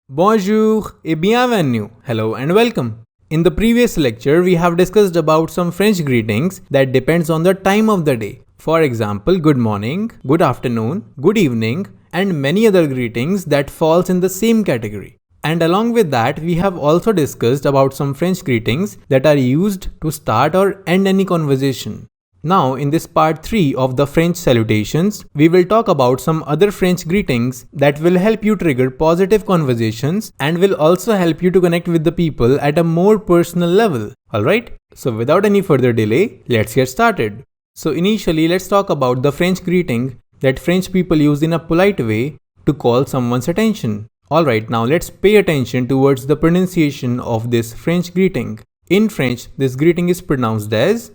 Bonjour et bienvenue. Hello and welcome. In the previous lecture, we have discussed about some French greetings that depends on the time of the day. For example, good morning, good afternoon, good evening, and many other greetings that falls in the same category. And along with that, we have also discussed about some French greetings that are used to start or end any conversation. Now, in this part 3 of the French salutations, we will talk about some other French greetings that will help you trigger positive conversations and will also help you to connect with the people at a more personal level. Alright? So without any further delay, let's get started. So initially, let's talk about the French greeting that French people use in a polite way to call someone's attention. Alright, now let's pay attention towards the pronunciation of this French greeting. In French, this greeting is pronounced as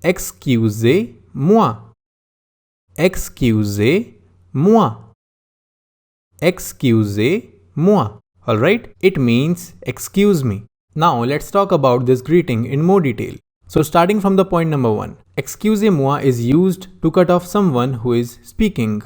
Excusez-moi. Excusez-moi. Excusez-moi. Alright? It means excuse me. Now let's talk about this greeting in more detail. So starting from the point number 1. Excusez-moi is used to cut off someone who is speaking.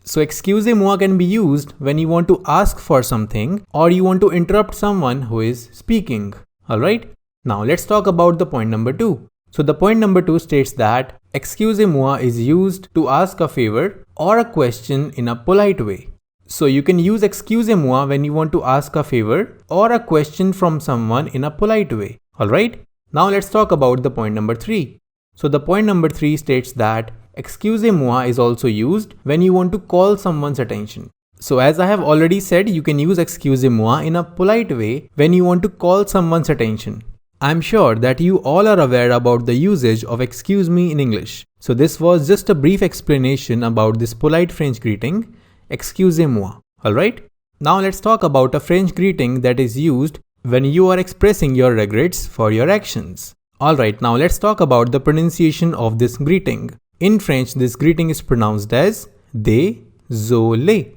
So excusez-moi can be used when you want to ask for something or you want to interrupt someone who is speaking. Alright? Now let's talk about the point number 2. So the point number 2 states that excusez-moi is used to ask a favor or a question in a polite way. So you can use excusez-moi when you want to ask a favor or a question from someone in a polite way. Alright? Now let's talk about the point number 3. So the point number 3 states that excusez-moi is also used when you want to call someone's attention. So as I have already said, you can use excusez-moi in a polite way when you want to call someone's attention. I'm sure that you all are aware about the usage of excuse me in English. So this was just a brief explanation about this polite French greeting, excusez-moi. Alright? Now let's talk about a French greeting that is used when you are expressing your regrets for your actions. Alright, now let's talk about the pronunciation of this greeting. In French, this greeting is pronounced as désolé.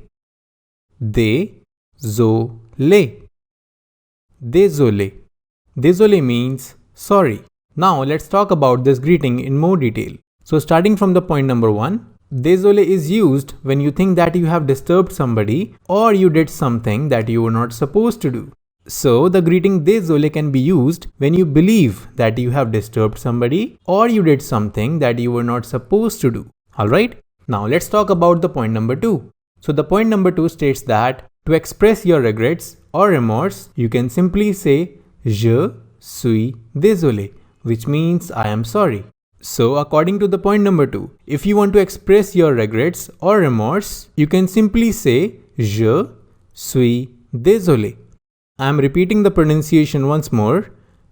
Désolé. Désolé. Désolé means sorry. Now let's talk about this greeting in more detail. So starting from the point number 1, désolé is used when you think that you have disturbed somebody or you did something that you were not supposed to do. So the greeting désolé can be used when you believe that you have disturbed somebody or you did something that you were not supposed to do. Alright? Now let's talk about the point number 2. So the point number 2 states that to express your regrets or remorse, you can simply say Je suis désolé, which means I am sorry. So according to the point number 2, if you want to express your regrets or remorse, you can simply say Je suis désolé. I am repeating the pronunciation once more.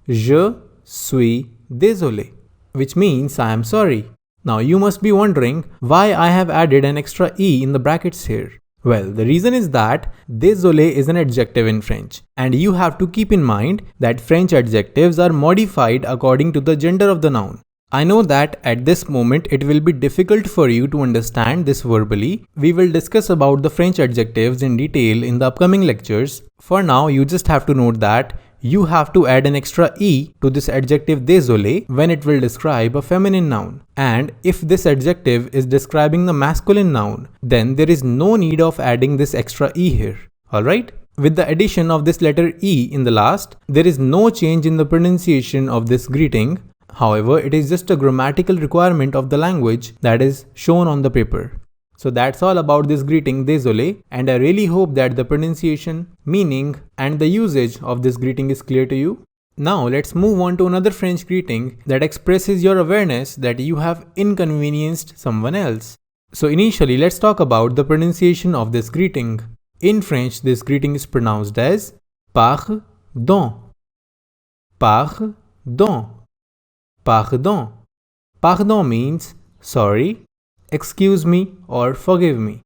Je suis désolé, which means I am sorry. Now you must be wondering why I have added an extra E in the brackets here. Well, the reason is that désolé is an adjective in French, and you have to keep in mind that French adjectives are modified according to the gender of the noun. I know that at this moment it will be difficult for you to understand this verbally. We will discuss about the French adjectives in detail in the upcoming lectures. For now, you just have to note that you have to add an extra E to this adjective désolé when it will describe a feminine noun. And if this adjective is describing the masculine noun, then there is no need of adding this extra E here. Alright? With the addition of this letter E in the last, there is no change in the pronunciation of this greeting. However, it is just a grammatical requirement of the language that is shown on the paper. So that's all about this greeting désolé, and I really hope that the pronunciation, meaning and the usage of this greeting is clear to you. Now let's move on to another French greeting that expresses your awareness that you have inconvenienced someone else. So initially let's talk about the pronunciation of this greeting. In French, this greeting is pronounced as pardon. Pardon. Pardon. Pardon means sorry, excuse me, or forgive me.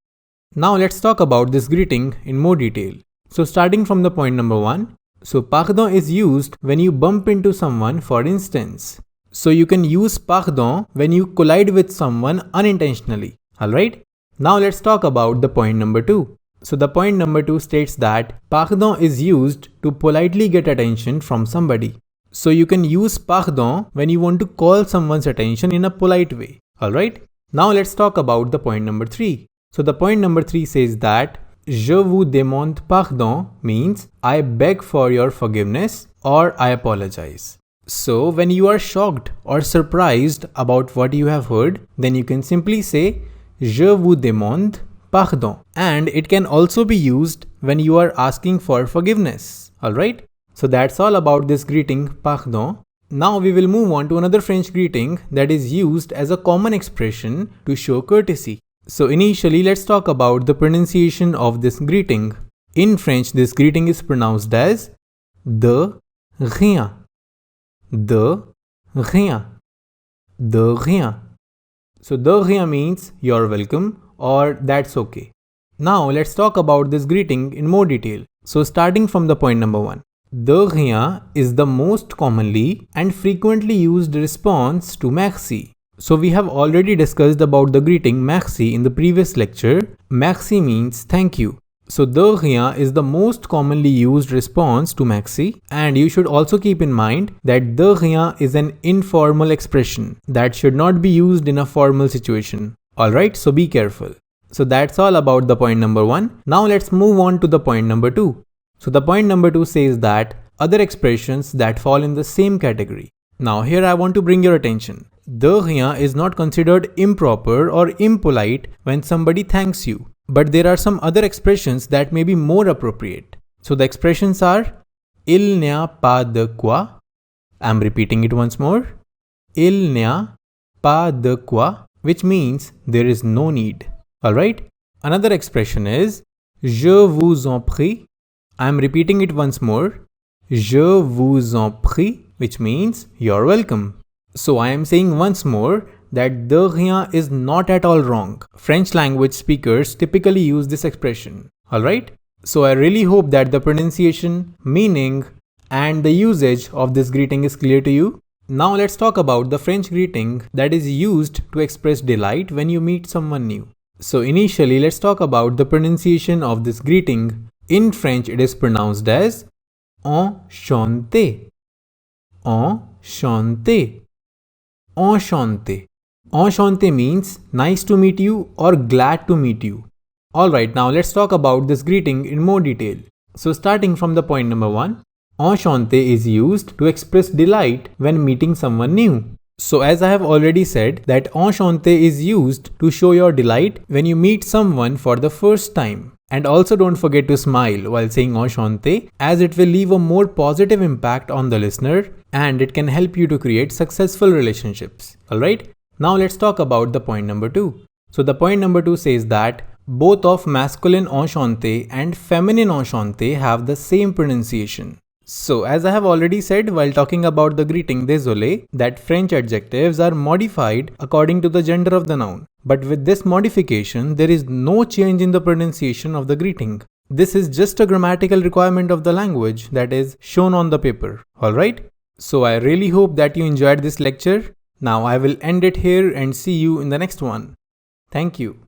Now let's talk about this greeting in more detail. So starting from the point number 1. So pardon is used when you bump into someone, for instance. So you can use pardon when you collide with someone unintentionally. Alright? Now let's talk about the point number 2. So the point number 2 states that pardon is used to politely get attention from somebody. So you can use pardon when you want to call someone's attention in a polite way. Alright? Now let's talk about the point number 3. So the point number 3 says that Je vous demande pardon means I beg for your forgiveness or I apologize. So when you are shocked or surprised about what you have heard, then you can simply say Je vous demande pardon. And it can also be used when you are asking for forgiveness. Alright? So that's all about this greeting pardon. Now we will move on to another French greeting that is used as a common expression to show courtesy. So initially let's talk about the pronunciation of this greeting. In French this greeting is pronounced as de rien. De rien. De rien. So de rien means you're welcome or that's okay. Now let's talk about this greeting in more detail. So starting from the point number 1. De rien is the most commonly and frequently used response to merci. So we have already discussed about the greeting merci in the previous lecture. Merci means thank you. So de rien is the most commonly used response to merci, and you should also keep in mind that de rien is an informal expression that should not be used in a formal situation. Alright, so be careful. So that's all about the point number 1. Now let's move on to the point number 2. So the point number 2 says that other expressions that fall in the same category. Now here I want to bring your attention. De rien is not considered improper or impolite when somebody thanks you. But there are some other expressions that may be more appropriate. So the expressions are Il n'y a pas de quoi. I'm repeating it once more. Il n'y a pas de quoi, which means there is no need. Alright? Another expression is Je vous en prie. I'm repeating it once more. Je vous en prie, which means you're welcome. So I am saying once more that de rien is not at all wrong. French language speakers typically use this expression. Alright? So I really hope that the pronunciation, meaning, and the usage of this greeting is clear to you. Now let's talk about the French greeting that is used to express delight when you meet someone new. So initially let's talk about the pronunciation of this greeting. In French it is pronounced as Enchanté. Enchanté. Enchanté. Enchanté means nice to meet you or glad to meet you. Alright, now let's talk about this greeting in more detail. So starting from the point number 1, Enchanté is used to express delight when meeting someone new. So as I have already said that Enchanté is used to show your delight when you meet someone for the first time. And also don't forget to smile while saying Enchanté, as it will leave a more positive impact on the listener and it can help you to create successful relationships. Alright? Now let's talk about the point number 2. So the point number 2 says that both of masculine Enchanté and feminine Enchanté have the same pronunciation. So as I have already said while talking about the greeting Désolé, that French adjectives are modified according to the gender of the noun. But with this modification, there is no change in the pronunciation of the greeting. This is just a grammatical requirement of the language that is shown on the paper. Alright? So I really hope that you enjoyed this lecture. Now I will end it here and see you in the next one. Thank you.